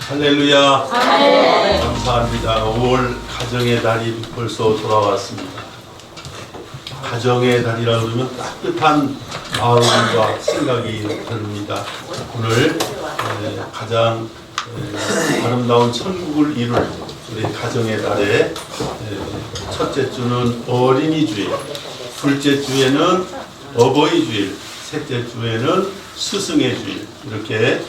할렐루야. 아멘. 감사합니다. 5월 가정의 달이 벌써 돌아왔습니다. 가정의 달이라 그러면 따뜻한 마음과 생각이 듭니다. 오늘 가장 아름다운 천국을 이룰 우리 가정의 달의 첫째 주는 어린이 주일, 둘째 주에는 어버이 주일, 셋째 주에는 스승의 주일, 이렇게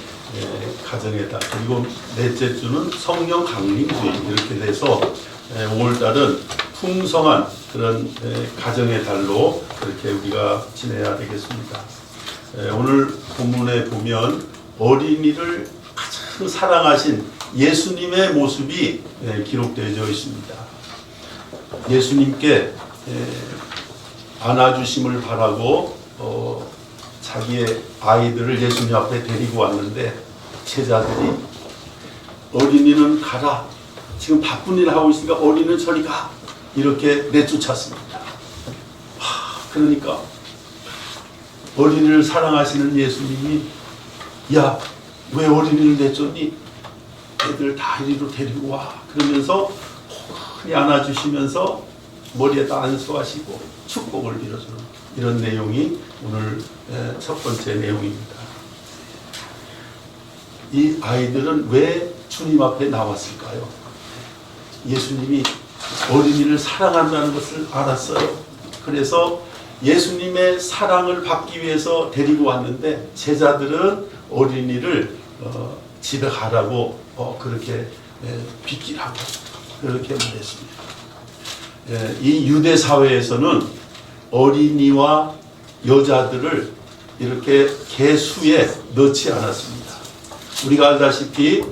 가정의 달, 그리고 넷째 주는 성령 강림 주일, 이렇게 돼서 5월달은 풍성한 그런 가정의 달로 그렇게 우리가 지내야 되겠습니다. 오늘 본문에 보면 어린이를 가장 사랑하신 예수님의 모습이 기록되어 있습니다. 예수님께 안아주심을 바라고 자기의 아이들을 예수님 앞에 데리고 왔는데 제자들이 어린이는 가라, 지금 바쁜 일 하고 있으니까 어린이는 저리 가, 이렇게 내쫓았습니다. 그러니까 어린이를 사랑하시는 예수님이 야, 왜 어린이를 내쫓니? 애들 다 이리로 데리고 와, 그러면서 호흡히 안아주시면서 머리에다 안수하시고 축복을 빌어주는 이런 내용이 오늘 첫 번째 내용입니다. 이 아이들은 왜 주님 앞에 나왔을까요? 예수님이 어린이를 사랑한다는 것을 알았어요. 그래서 예수님의 사랑을 받기 위해서 데리고 왔는데 제자들은 어린이를 집에 가라고 그렇게 빗길하고 그렇게 말했습니다. 이 유대 사회에서는 어린이와 여자들을 이렇게 개수에 넣지 않았습니다. 우리가 알다시피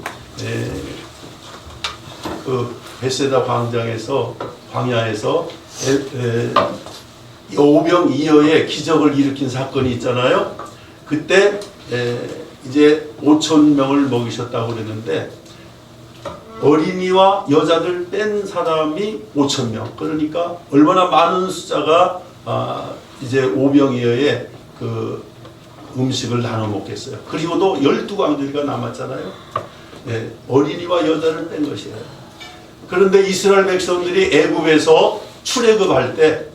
그 베세다 광야에서 오병이어의 기적을 일으킨 사건이 있잖아요. 그때 이제 5,000명을 먹이셨다고 그랬는데 어린이와 여자들 뺀 사람이 5,000명. 그러니까 얼마나 많은 숫자가 이제 오병이어의 그 음식을 나눠 먹겠어요. 그리고도 12광주리가 남았잖아요. 어린이와 여자를 뺀 것이에요. 그런데 이스라엘 백성들이 애굽에서 출애굽할 때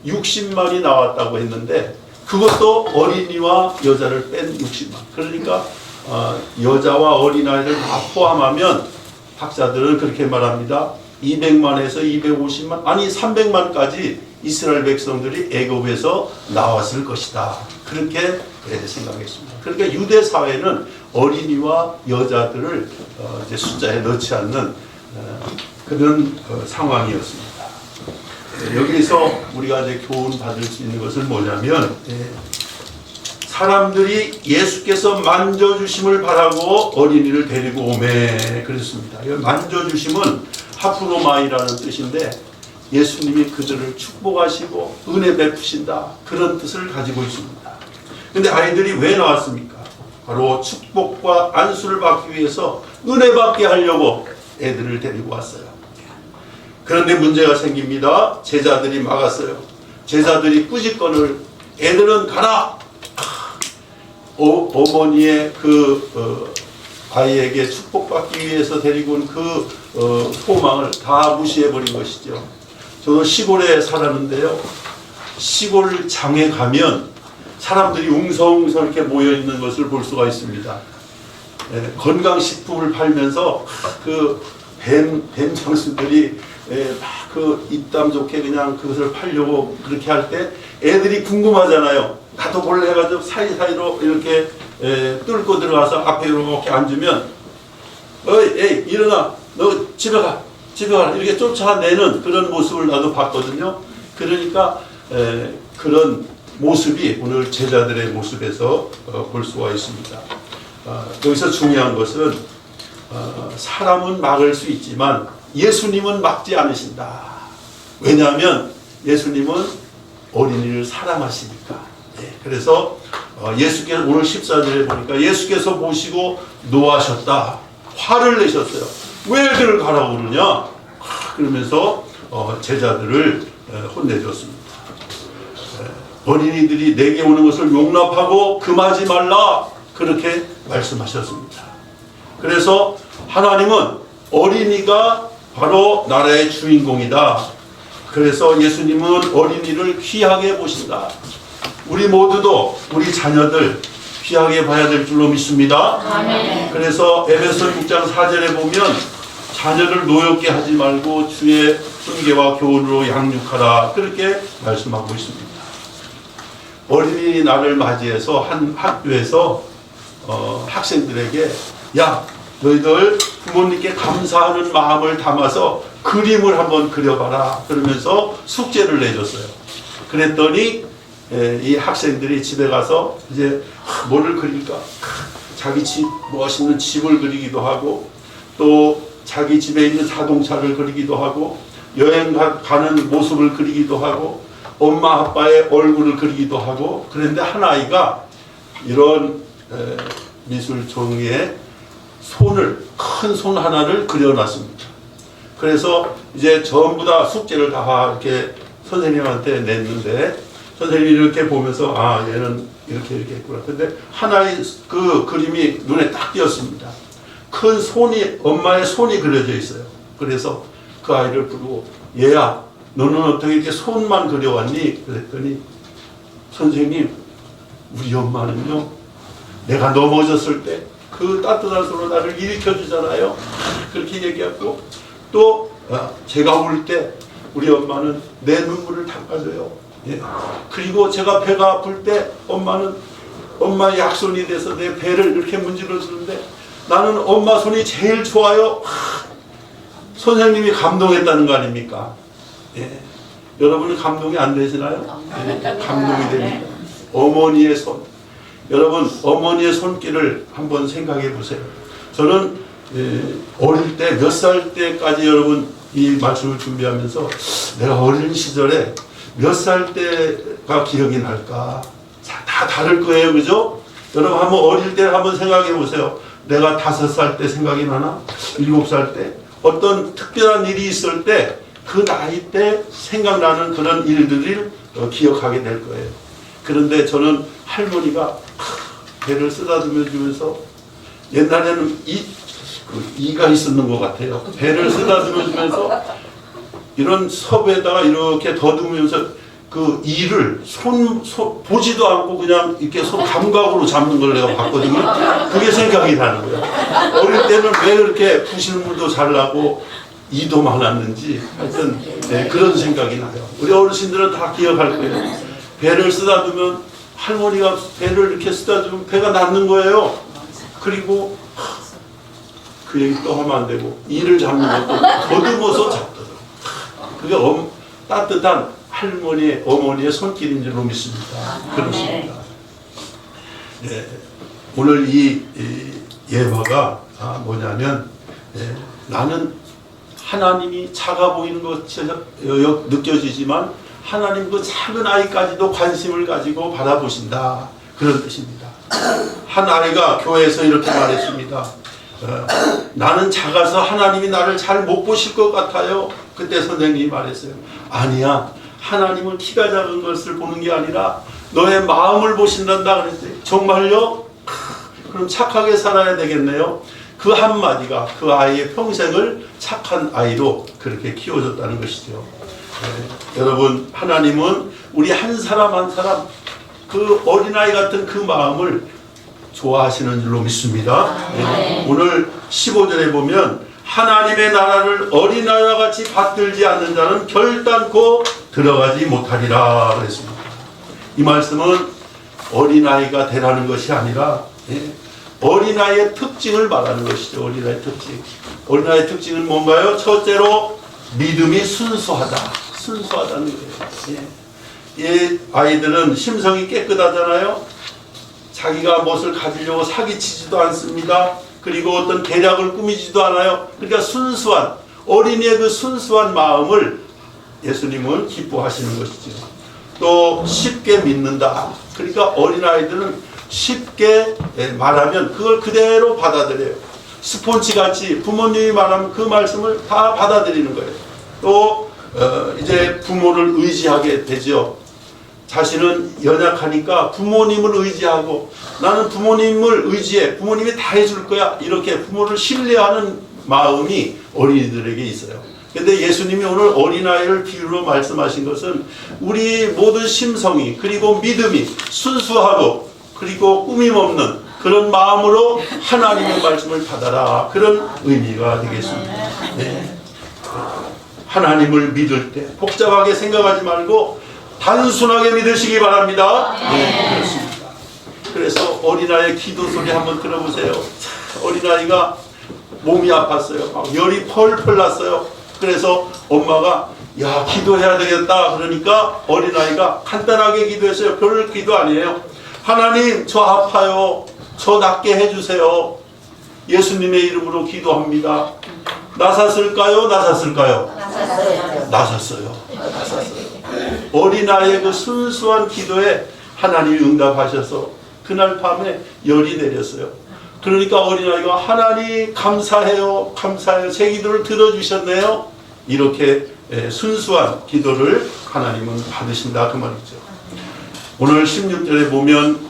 60만이 나왔다고 했는데 그것도 어린이와 여자를 뺀 60만. 그러니까 여자와 어린아이를 다 포함하면 학자들은 그렇게 말합니다. 200만에서 250만, 아니 300만까지 이스라엘 백성들이 애굽에서 나왔을 것이다. 그렇게 생각했습니다. 그러니까 유대 사회는 어린이와 여자들을 이제 숫자에 넣지 않는 그런 상황이었습니다. 여기서 우리가 이제 교훈 받을 수 있는 것은 뭐냐면 사람들이 예수께서 만져주심을 바라고 어린이를 데리고 오매 그랬습니다. 만져주심은 하프로마이라는 뜻인데 예수님이 그들을 축복하시고 은혜 베푸신다, 그런 뜻을 가지고 있습니다. 근데 아이들이 왜 나왔습니까? 바로 축복과 안수를 받기 위해서 은혜 받게 하려고 애들을 데리고 왔어요. 그런데 문제가 생깁니다. 제자들이 막았어요. 제자들이 꾸짖건을 애들은 가라. 어머니의 그 아이에게 축복받기 위해서 데리고 온 그 소망을 다 무시해버린 것이죠. 저도 시골에 살았는데요. 시골 장에 가면 사람들이 웅성웅성 이렇게 모여있는 것을 볼 수가 있습니다. 건강식품을 팔면서 그 뱀 장수들이 막 그 입담 좋게 그냥 그것을 팔려고 그렇게 할 때 애들이 궁금하잖아요. 나도 몰래 해가지고 사이사이로 이렇게 뚫고 들어가서 앞에 이렇게 앉으면 에이 일어나, 너 집에 가 이렇게 쫓아내는 그런 모습을 나도 봤거든요. 그러니까 그런 모습이 오늘 제자들의 모습에서 볼 수가 있습니다. 여기서 중요한 것은 사람은 막을 수 있지만 예수님은 막지 않으신다. 왜냐하면 예수님은 어린이를 사랑하시니까. 그래서 예수께서 오늘 14절에 보니까 예수께서 보시고 노하셨다. 화를 내셨어요. 왜 애들을 가라고 그러냐? 그러면서 제자들을 혼내줬습니다. 어린이들이 내게 오는 것을 용납하고 금하지 말라, 그렇게 말씀하셨습니다. 그래서 하나님은 어린이가 바로 나라의 주인공이다. 그래서 예수님은 어린이를 귀하게 보신다. 우리 모두도 우리 자녀들 귀하게 봐야 될 줄로 믿습니다. 아멘. 그래서 에베소 6장 4절에 보면 자녀를 노엽게 하지 말고 주의 훈계와 교훈으로 양육하라, 그렇게 말씀하고 있습니다. 어린이날을 맞이해서 한 학교에서 학생들에게 야, 너희들 부모님께 감사하는 마음을 담아서 그림을 한번 그려봐라, 그러면서 숙제를 내줬어요. 그랬더니 이 학생들이 집에 가서 이제 뭐를 그릴까? 자기 집, 멋있는 집을 그리기도 하고, 또 자기 집에 있는 자동차를 그리기도 하고, 여행 가는 모습을 그리기도 하고, 엄마 아빠의 얼굴을 그리기도 하고. 그런데 한 아이가 이런 미술 종이에 큰 손 하나를 그려놨습니다. 그래서 이제 전부 다 숙제를 다 이렇게 선생님한테 냈는데, 선생님이 이렇게 보면서 아, 얘는 이렇게 했구나. 근데 하나의 그 그림이 눈에 딱 띄었습니다. 큰 손이, 엄마의 손이 그려져 있어요. 그래서 그 아이를 부르고 얘야, 너는 어떻게 이렇게 손만 그려왔니? 그랬더니 선생님, 우리 엄마는요, 내가 넘어졌을 때 그 따뜻한 손으로 나를 일으켜주잖아요. 그렇게 얘기하고, 또 제가 울 때 우리 엄마는 내 눈물을 닦아줘요. 예. 그리고 제가 배가 아플 때 엄마는 엄마의 약손이 돼서 내 배를 이렇게 문질러 주는데 나는 엄마 손이 제일 좋아요. 선생님이 감동했다는 거 아닙니까? 예. 여러분은 감동이 안 되시나요? 예. 감동이 됩니다. 어머니의 손. 여러분, 어머니의 손길을 한번 생각해 보세요. 저는 어릴 때, 몇 살 때까지 여러분 이 말씀을 준비하면서 내가 어린 시절에 몇 살 때가 기억이 날까? 다 다를 거예요, 그죠? 여러분 한번 어릴 때 한번 생각해 보세요. 내가 5살 때 생각이 나나? 7살 때? 어떤 특별한 일이 있을 때 그 나이 때 생각나는 그런 일들을 기억하게 될 거예요. 그런데 저는 할머니가 배를 쓰다듬어 주면서, 옛날에는 이가 있었는 것 같아요. 배를 쓰다듬어 주면서 이런 섭에다가 이렇게 더듬으면서 그 이를 보지도 않고 그냥 이렇게 손 감각으로 잡는 걸 내가 봤거든요. 그게 생각이 나는 거예요. 어릴 때는 왜 그렇게 부실물도 잘 나고 이도 많았는지 하여튼 그런 생각이 나요. 우리 어르신들은 다 기억할 거예요. 배를 쓰다두면 할머니가 배를 이렇게 쓰다두면 배가 낫는 거예요. 그리고 그 얘기 또 하면 안 되고, 이를 잡는 것도 더듬어서 잡더라고요. 그게 따뜻한 할머니의, 어머니의 손길인 줄로 믿습니다. 그렇습니다. 네. 오늘 이 예화가 뭐냐면, 나는 하나님이 작아 보이는 것이 느껴지지만 하나님 그 작은 아이까지도 관심을 가지고 바라보신다, 그런 뜻입니다. 한 아이가 교회에서 이렇게 말했습니다. 나는 작아서 하나님이 나를 잘 못 보실 것 같아요. 그때 선생님이 말했어요. 아니야, 하나님은 키가 작은 것을 보는 게 아니라 너의 마음을 보신단다 그랬어요. 정말요? 그럼 착하게 살아야 되겠네요. 그 한마디가 그 아이의 평생을 착한 아이로 그렇게 키워줬다는 것이죠. 여러분, 하나님은 우리 한 사람 한 사람 그 어린아이 같은 그 마음을 좋아하시는 줄로 믿습니다. 오늘 15절에 보면 하나님의 나라를 어린아이와 같이 받들지 않는 자는 결단코 들어가지 못하리라 그랬습니다. 이 말씀은 어린아이가 되라는 것이 아니라 어린아이의 특징을 말하는 것이죠. 어린아이의 특징. 어린아이의 특징은 뭔가요? 첫째로 믿음이 순수하다. 순수하다는 거예요. 이 아이들은 심성이 깨끗하잖아요. 자기가 무엇을 가지려고 사기치지도 않습니다. 그리고 어떤 계략을 꾸미지도 않아요. 그러니까 순수한, 어린이의 그 순수한 마음을 예수님은 기뻐하시는 것이죠. 또 쉽게 믿는다. 그러니까 어린아이들은 쉽게 말하면 그걸 그대로 받아들여요. 스폰지같이 부모님이 말하면 그 말씀을 다 받아들이는 거예요. 또 이제 부모를 의지하게 되죠. 자신은 연약하니까 부모님을 의지하고 나는 부모님을 의지해. 부모님이 다 해줄 거야. 이렇게 부모를 신뢰하는 마음이 어린이들에게 있어요. 근데 예수님이 오늘 어린아이를 비유로 말씀하신 것은 우리 모든 심성이 그리고 믿음이 순수하고 그리고 꾸밈 없는 그런 마음으로 하나님의 말씀을 받아라. 그런 의미가 되겠습니다. 네. 하나님을 믿을 때 복잡하게 생각하지 말고 단순하게 믿으시기 바랍니다. 네, 그렇습니다. 그래서 어린아이의 기도 소리 한번 들어보세요. 어린아이가 몸이 아팠어요. 막 열이 펄펄 났어요. 그래서 엄마가 야 기도해야 되겠다 그러니까 어린아이가 간단하게 기도했어요. 별 기도 아니에요. 하나님 저 아파요. 저 낫게 해주세요. 예수님의 이름으로 기도합니다. 나섰을까요? 나섰을까요? 나섰어요. 어린아이의 그 순수한 기도에 하나님이 응답하셔서 그날 밤에 열이 내렸어요. 그러니까 어린아이가 하나님 감사해요. 감사해요. 제 기도를 들어주셨네요. 이렇게 순수한 기도를 하나님은 받으신다 그 말이죠. 오늘 16절에 보면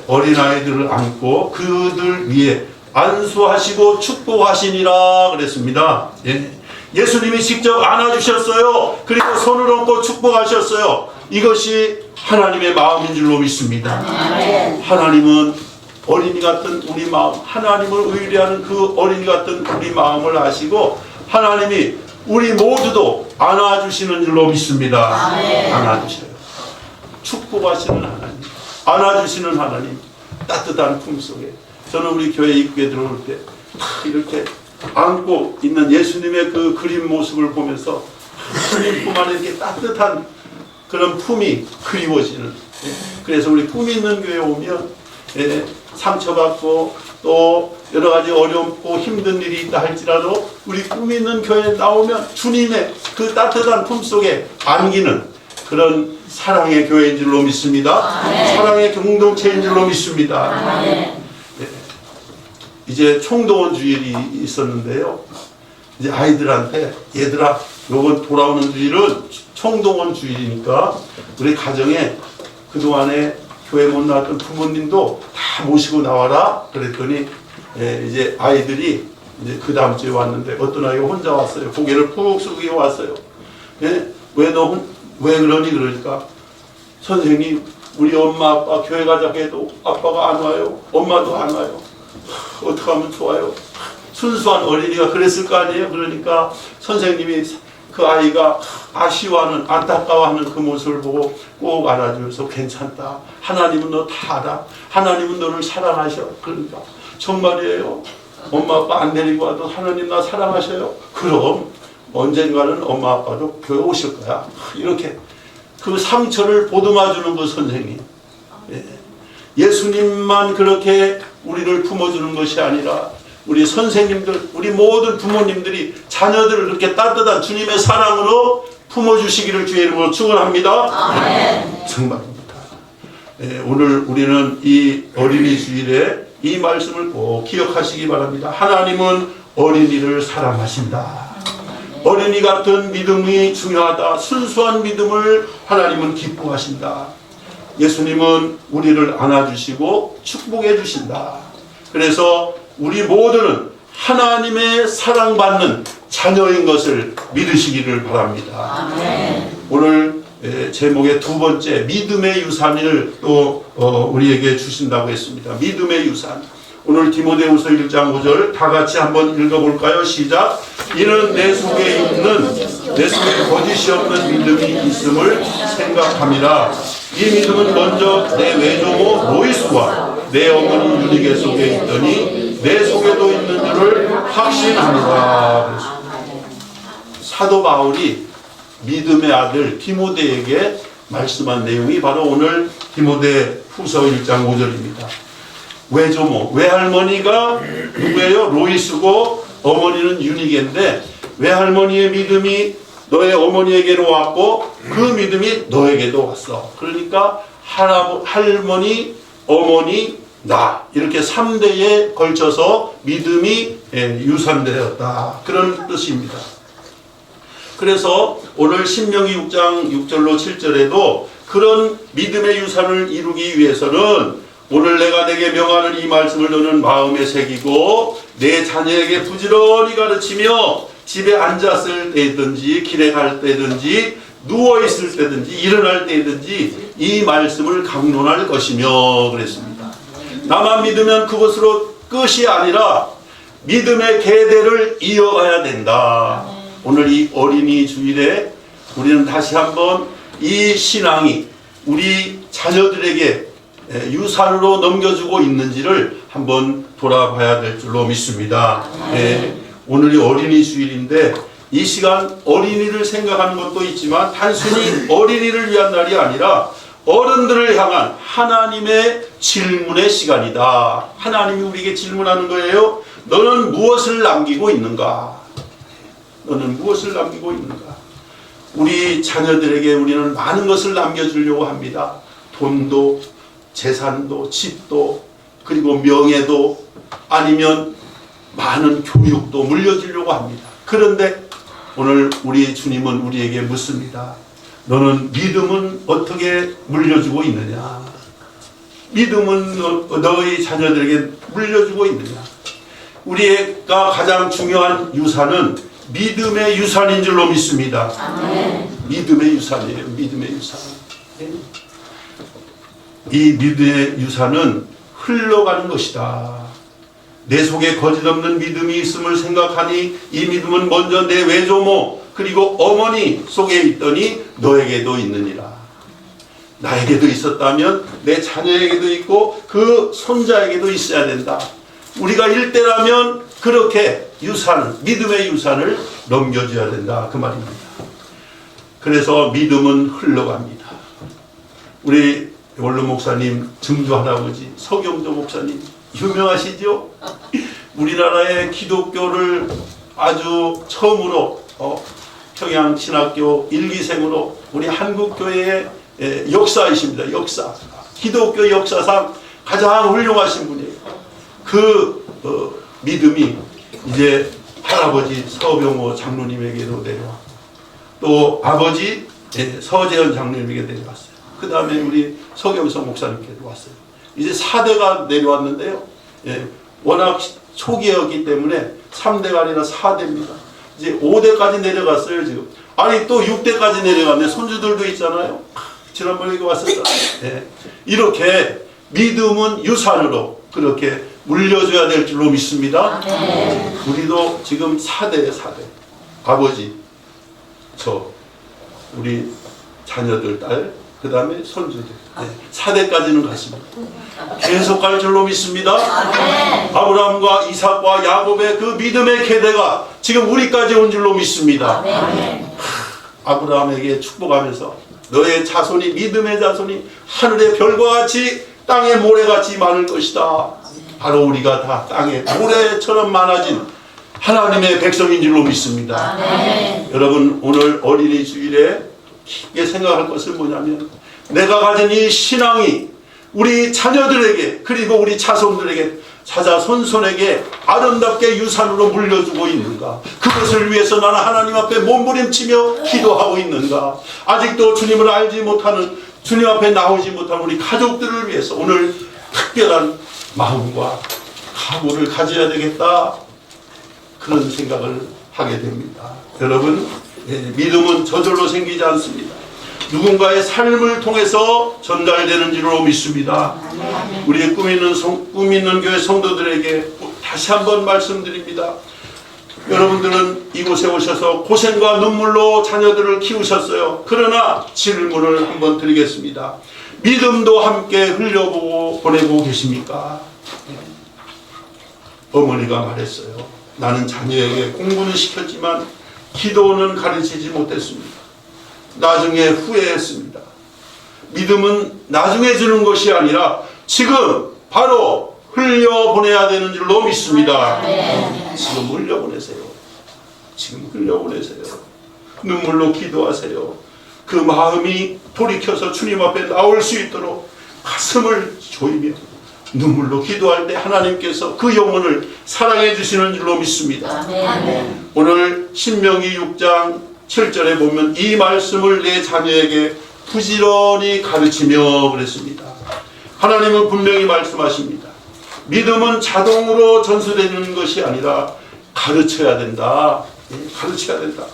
어린아이들을 안고 그들 위에 안수하시고 축복하시니라 그랬습니다. 예수님이 직접 안아주셨어요. 그리고 손을 얹고 축복하셨어요. 이것이 하나님의 마음인 줄로 믿습니다. 하나님은 어린이 같은 우리 마음, 하나님을 의뢰하는 그 어린이 같은 우리 마음을 아시고 하나님이 우리 모두도 안아주시는 줄로 믿습니다. 안아주셔요. 축복하시는 하나님, 안아주시는 하나님, 따뜻한 품속에 저는 우리 교회 입구에 들어올 때 이렇게 안고 있는 예수님의 그 그림 모습을 보면서 하나님 품 안에 이렇게 따뜻한 그런 품이 그리워지는, 그래서 우리 품 있는 교회에 오면 상처받고 또 여러 가지 어렵고 힘든 일이 있다 할지라도 우리 품 있는 교회에 나오면 주님의 그 따뜻한 품 속에 안기는 그런 사랑의 교회인 줄로 믿습니다. 사랑의 공동체인 줄로 믿습니다. 이제 총동원 주일이 있었는데요. 이제 아이들한테 얘들아, 요번 돌아오는 주일은 총동원 주일이니까 우리 가정에 그동안에 교회 못 나왔던 부모님도 다 모시고 나와라. 그랬더니 이제 아이들이 이제 그 다음 주에 왔는데 어떤 아이가 혼자 왔어요. 고개를 푹 숙이고 왔어요. 왜 그러니? 그러니까 선생님, 우리 엄마 아빠 교회 가자고 해도 아빠가 안 와요. 엄마도 안 와요. 어떻게 하면 좋아요? 순수한 어린이가 그랬을 거 아니에요. 그러니까 선생님이 그 아이가 아쉬워하는, 안타까워하는 그 모습을 보고 꼭 알아줘서 괜찮다. 하나님은 너 다 알아. 하나님은 너를 사랑하셔. 그러니까 정말이에요. 엄마 아빠 안 데리고 와도 하나님 나 사랑하셔요. 그럼 언젠가는 엄마 아빠도 교회 오실 거야. 이렇게 그 상처를 보듬어주는 그 선생님. 예수님만 그렇게 우리를 품어주는 것이 아니라 우리 선생님들, 우리 모든 부모님들이 자녀들을 그렇게 따뜻한 주님의 사랑으로 품어주시기를 주의 이름으로 축원합니다. 정말입니다. 오늘 우리는 이 어린이 주일에 이 말씀을 꼭 기억하시기 바랍니다. 하나님은 어린이를 사랑하신다. 어린이 같은 믿음이 중요하다. 순수한 믿음을 하나님은 기뻐하신다. 예수님은 우리를 안아주시고 축복해 주신다. 그래서 우리 모두는 하나님의 사랑받는 자녀인 것을 믿으시기를 바랍니다. 오늘 제목의 두 번째 믿음의 유산을 또 우리에게 주신다고 했습니다. 믿음의 유산. 오늘 디모데후서 1장 5절 다 같이 한번 읽어볼까요? 시작. 이는 내 속에 거짓이 없는 믿음이 있음을 생각함이라. 이 믿음은 먼저 내 외조모 로이스와 내 어머니 유니게 속에 있더니 내 속에도 있는 줄을 확신합니다. 사도 바울이 믿음의 아들 디모데에게 말씀한 내용이 바로 오늘 디모데후서 1장 5절입니다. 외조모, 외할머니가 누구예요? 로이스고 어머니는 유니게인데 외할머니의 믿음이 너의 어머니에게로 왔고 그 믿음이 너에게도 왔어. 그러니까 할머니, 어머니, 나 이렇게 3대에 걸쳐서 믿음이 유산되었다. 그런 뜻입니다. 그래서 오늘 신명기 6장 6절로 7절에도 그런 믿음의 유산을 이루기 위해서는 오늘 내가 내게 명하는 이 말씀을 너는 마음에 새기고 내 자녀에게 부지런히 가르치며 집에 앉았을 때든지 길에 갈 때든지 누워있을 때든지 일어날 때든지 이 말씀을 강론할 것이며 그랬습니다. 나만 믿으면 그것으로 끝이 아니라 믿음의 계대를 이어가야 된다. 오늘 이 어린이 주일에 우리는 다시 한번 이 신앙이 우리 자녀들에게 유산으로 넘겨주고 있는지를 한번 돌아봐야 될 줄로 믿습니다. 오늘이 어린이 주일인데 이 시간 어린이를 생각하는 것도 있지만 단순히 어린이를 위한 날이 아니라 어른들을 향한 하나님의 질문의 시간이다. 하나님이 우리에게 질문하는 거예요. 너는 무엇을 남기고 있는가? 너는 무엇을 남기고 있는가? 우리 자녀들에게 우리는 많은 것을 남겨주려고 합니다. 돈도, 재산도, 집도, 그리고 명예도, 아니면 많은 교육도 물려주려고 합니다. 그런데 오늘 우리 주님은 우리에게 묻습니다. 너는 믿음은 어떻게 물려주고 있느냐? 믿음은 너희 자녀들에게 물려주고 있느냐? 우리가 가장 중요한 유산은 믿음의 유산인 줄로 믿습니다. 믿음의 유산이에요. 믿음의 유산. 이 믿음의 유산은 흘러가는 것이다. 내 속에 거짓없는 믿음이 있음을 생각하니 이 믿음은 먼저 내 외조모 그리고 어머니 속에 있더니 너에게도 있느니라. 나에게도 있었다면 내 자녀에게도 있고 그 손자에게도 있어야 된다. 우리가 일대라면 그렇게 유산, 믿음의 유산을 넘겨줘야 된다. 그 말입니다. 그래서 믿음은 흘러갑니다. 우리 원로 목사님 증조 할아버지 서경조 목사님 유명하시죠? 우리나라의 기독교를 아주 처음으로 평양신학교 1기생으로 우리 한국교회의 역사이십니다. 역사. 기독교 역사상 가장 훌륭하신 분이에요. 그 믿음이 이제 할아버지 서병호 장로님에게도 내려와 또 아버지 서재현 장로님에게 내려왔어요. 그 다음에 우리 서경석 목사님께도 왔어요. 이제 4대가 내려왔는데요. 워낙 초기였기 때문에 3대가 아니라 4대입니다. 이제 5대까지 내려갔어요, 지금. 아니, 또 6대까지 내려갔네. 손주들도 있잖아요. 지난번에 이거 왔었잖아요. 이렇게 믿음은 유산으로 그렇게 물려줘야 될 줄로 믿습니다. 우리도 지금 4대예요, 4대. 아버지, 우리 자녀들, 딸, 그 다음에 손주들. 4대까지는 갔습니다. 계속 갈 줄로 믿습니다. 아브라함과 이삭과 야곱의 그 믿음의 계대가 지금 우리까지 온 줄로 믿습니다. 아브라함에게 축복하면서 너의 자손이 믿음의 자손이 하늘의 별과 같이 땅의 모래같이 많을 것이다. 바로 우리가 다 땅의 모래처럼 많아진 하나님의 백성인 줄로 믿습니다. 여러분 오늘 어린이 주일에 깊게 생각할 것은 뭐냐면 내가 가진 이 신앙이 우리 자녀들에게 그리고 우리 자손들에게 자자손손에게 아름답게 유산으로 물려주고 있는가? 그것을 위해서 나는 하나님 앞에 몸부림치며 기도하고 있는가? 아직도 주님을 알지 못하는 주님 앞에 나오지 못한 우리 가족들을 위해서 오늘 특별한 마음과 각오를 가져야 되겠다. 그런 생각을 하게 됩니다. 여러분 믿음은 저절로 생기지 않습니다. 누군가의 삶을 통해서 전달되는 줄로 믿습니다. 우리의 꿈 있는 교회 성도들에게 다시 한번 말씀드립니다. 여러분들은 이곳에 오셔서 고생과 눈물로 자녀들을 키우셨어요. 그러나 질문을 한번 드리겠습니다. 믿음도 함께 흘려보고 보내고 계십니까? 어머니가 말했어요. 나는 자녀에게 공부는 시켰지만 기도는 가르치지 못했습니다. 나중에 후회했습니다. 믿음은 나중에 주는 것이 아니라 지금 바로 흘려보내야 되는 줄로 믿습니다. 지금 흘려보내세요. 지금 흘려보내세요. 눈물로 기도하세요. 그 마음이 돌이켜서 주님 앞에 나올 수 있도록 가슴을 조이며 눈물로 기도할 때 하나님께서 그 영혼을 사랑해 주시는 줄로 믿습니다. 오늘 신명기 6장 7절에 보면 이 말씀을 내 자녀에게 부지런히 가르치며 그랬습니다. 하나님은 분명히 말씀하십니다. 믿음은 자동으로 전수되는 것이 아니라 가르쳐야 된다. 가르쳐야 된다.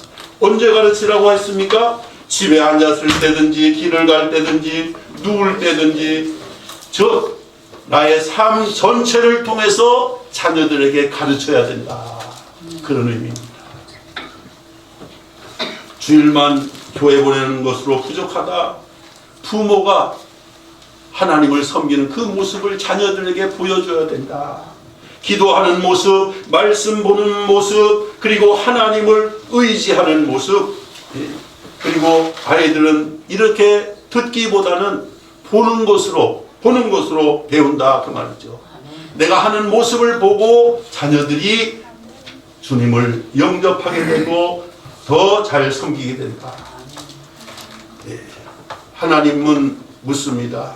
언제 가르치라고 했습니까? 집에 앉았을 때든지 길을 갈 때든지 누울 때든지 나의 삶 전체를 통해서 자녀들에게 가르쳐야 된다. 그런 의미입니다. 주일만 교회 보내는 것으로 부족하다. 부모가 하나님을 섬기는 그 모습을 자녀들에게 보여줘야 된다. 기도하는 모습, 말씀 보는 모습, 그리고 하나님을 의지하는 모습. 그리고 아이들은 이렇게 듣기보다는 보는 것으로 배운다 그 말이죠. 내가 하는 모습을 보고 자녀들이 주님을 영접하게 되고 더 잘 섬기게 된다. 하나님은 묻습니다.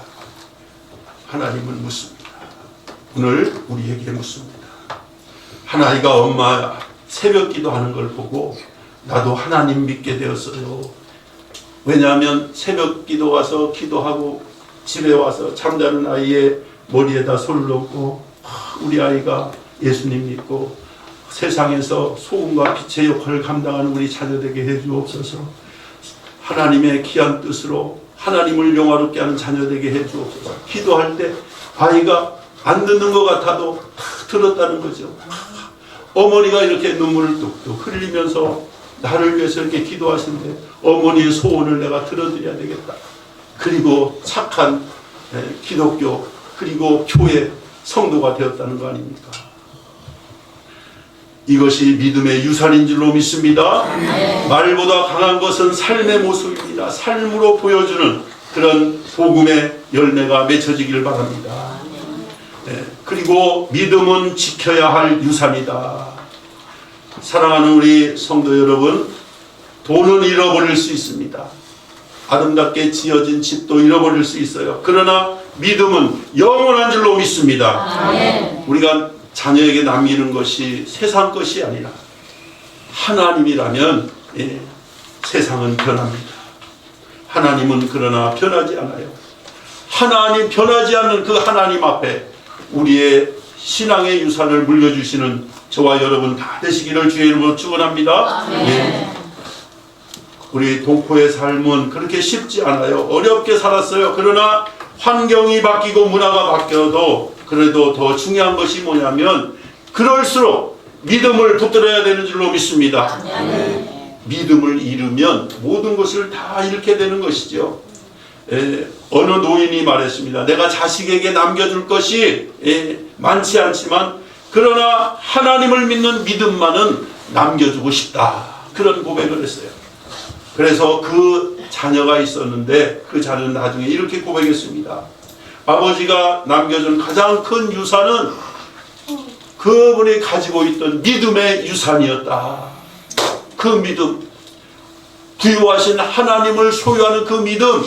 하나님은 묻습니다. 오늘 우리에게 묻습니다. 한 아이가 엄마 새벽 기도하는 걸 보고 나도 하나님 믿게 되었어요. 왜냐하면 새벽 기도 와서 기도하고 집에 와서 잠자는 아이의 머리에다 손을 놓고 우리 아이가 예수님 믿고 세상에서 소금과 빛의 역할을 감당하는 우리 자녀되게 해주옵소서. 하나님의 귀한 뜻으로 하나님을 영화롭게 하는 자녀되게 해주옵소서. 기도할 때 아이가 안 듣는 것 같아도 들었다는 거죠. 어머니가 이렇게 눈물을 뚝뚝 흘리면서 나를 위해서 이렇게 기도하시는데 어머니의 소원을 내가 들어드려야 되겠다. 그리고 착한 기독교 그리고 교회 성도가 되었다는 거 아닙니까? 이것이 믿음의 유산인 줄로 믿습니다. 말보다 강한 것은 삶의 모습입니다. 삶으로 보여주는 그런 복음의 열매가 맺혀지길 바랍니다. 그리고 믿음은 지켜야 할 유산이다. 사랑하는 우리 성도 여러분, 돈은 잃어버릴 수 있습니다. 아름답게 지어진 집도 잃어버릴 수 있어요. 그러나 믿음은 영원한 줄로 믿습니다. 우리가 자녀에게 남기는 것이 세상 것이 아니라 하나님이라면 세상은 변합니다. 하나님은 그러나 변하지 않아요. 하나님 변하지 않는 그 하나님 앞에 우리의 신앙의 유산을 물려주시는 저와 여러분 다 되시기를 주의 이름으로 축원합니다. 우리 동포의 삶은 그렇게 쉽지 않아요. 어렵게 살았어요. 그러나 환경이 바뀌고 문화가 바뀌어도 그래도 더 중요한 것이 뭐냐면 그럴수록 믿음을 붙들어야 되는 줄로 믿습니다. 믿음을 잃으면 모든 것을 다 잃게 되는 것이죠. 어느 노인이 말했습니다. 내가 자식에게 남겨줄 것이 많지 않지만 그러나 하나님을 믿는 믿음만은 남겨주고 싶다. 그런 고백을 했어요. 그래서 그 자녀가 있었는데 그 자녀는 나중에 이렇게 고백했습니다. 아버지가 남겨준 가장 큰 유산은 그분이 가지고 있던 믿음의 유산이었다. 그 믿음, 부유하신 하나님을 소유하는 그 믿음,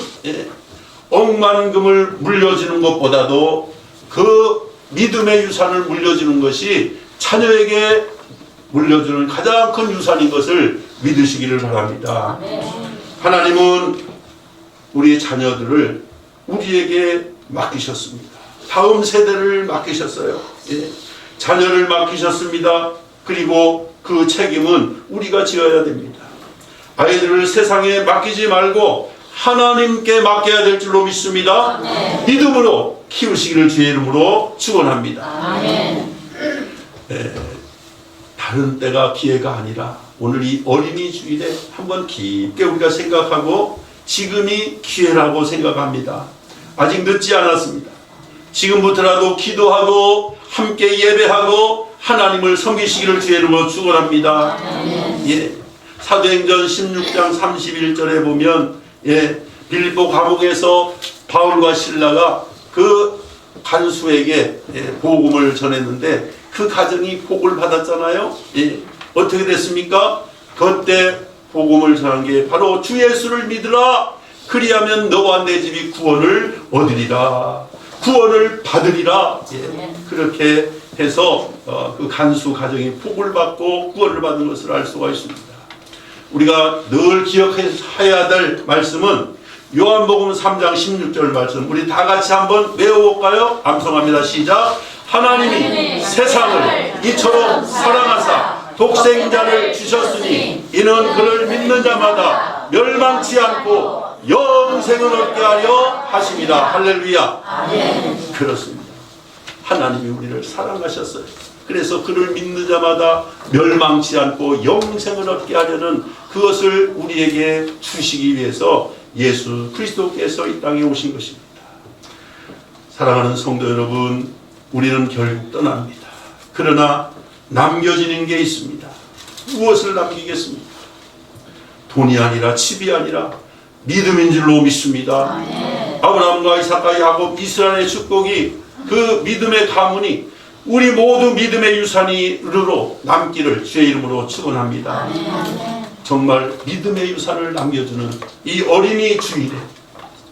억만금을 물려주는 것보다도 그 믿음의 유산을 물려주는 것이 자녀에게 물려주는 가장 큰 유산인 것을 믿으시기를 바랍니다. 하나님은 우리 자녀들을 우리에게 맡기셨습니다. 다음 세대를 맡기셨어요. 자녀를 맡기셨습니다. 그리고 그 책임은 우리가 지어야 됩니다. 아이들을 세상에 맡기지 말고 하나님께 맡겨야 될 줄로 믿습니다. 믿음으로 키우시기를 주의 이름으로 축원합니다. 다른 때가 기회가 아니라 오늘 이 어린이 주일에 한번 깊게 우리가 생각하고 지금이 기회라고 생각합니다. 아직 늦지 않았습니다. 지금부터라도 기도하고 함께 예배하고 하나님을 섬기시기를 주의 이름으로 축원합니다. 사도행전 16장 31절에 보면 빌립보 감옥에서 바울과 실라가 그 간수에게 복음을 전했는데 그 가정이 복을 받았잖아요. 어떻게 됐습니까? 그때 복음을 전한 게 바로 주 예수를 믿으라. 그리하면 너와 내 집이 구원을 얻으리라. 구원을 받으리라. 그렇게 해서 그 간수 가정이 복을 받고 구원을 받은 것을 알 수가 있습니다. 우리가 늘 기억해야 될 말씀은 요한복음 3장 16절 말씀 우리 다 같이 한번 외워볼까요? 암송합니다. 시작. 하나님이 세상을 이처럼 사랑하사 독생자를 주셨으니 이는 그를 믿는 자마다 멸망치 않고 영생을 얻게 하려 하십니다. 할렐루야. 그렇습니다. 하나님이 우리를 사랑하셨어요. 그래서 그를 믿는 자마다 멸망치 않고 영생을 얻게 하려는 그것을 우리에게 주시기 위해서 예수 그리스도께서 이 땅에 오신 것입니다. 사랑하는 성도 여러분, 우리는 결국 떠납니다. 그러나 남겨지는 게 있습니다. 무엇을 남기겠습니까? 돈이 아니라 집이 아니라 믿음인 줄로 믿습니다. 아브라함과 이삭과 야곱 이스라엘의 축복이 그 믿음의 가문이 우리 모두 믿음의 유산으로 남기를 주의 이름으로 축원합니다. 정말 믿음의 유산을 남겨주는 이 어린이 주일에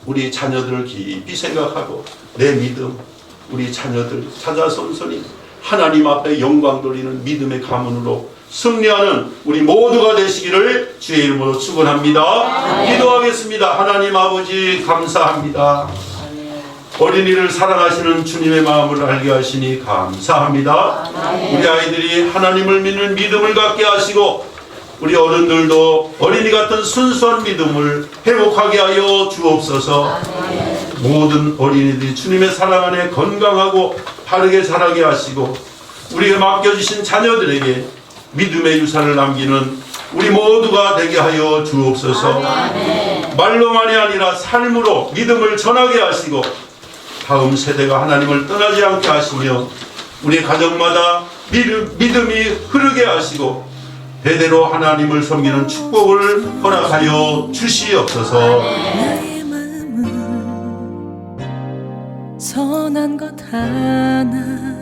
우리 자녀들을 깊이 생각하고 내 믿음, 우리 자녀들 찾아선선히 하나님 앞에 영광 돌리는 믿음의 가문으로 승리하는 우리 모두가 되시기를 주의 이름으로 축원합니다. 기도하겠습니다. 하나님 아버지 감사합니다. 어린이를 사랑하시는 주님의 마음을 알게 하시니 감사합니다. 우리 아이들이 하나님을 믿는 믿음을 갖게 하시고 우리 어른들도 어린이 같은 순수한 믿음을 회복하게 하여 주옵소서. 모든 어린이들이 주님의 사랑 안에 건강하고 바르게 자라게 하시고 우리에게 맡겨주신 자녀들에게 믿음의 유산을 남기는 우리 모두가 되게 하여 주옵소서. 말로만이 아니라 삶으로 믿음을 전하게 하시고 다음 세대가 하나님을 떠나지 않게 하시며 우리 가정마다 믿음이 흐르게 하시고 대대로 하나님을 섬기는 축복을 허락하여 주시옵소서. 나의 마음은 선한 것 하나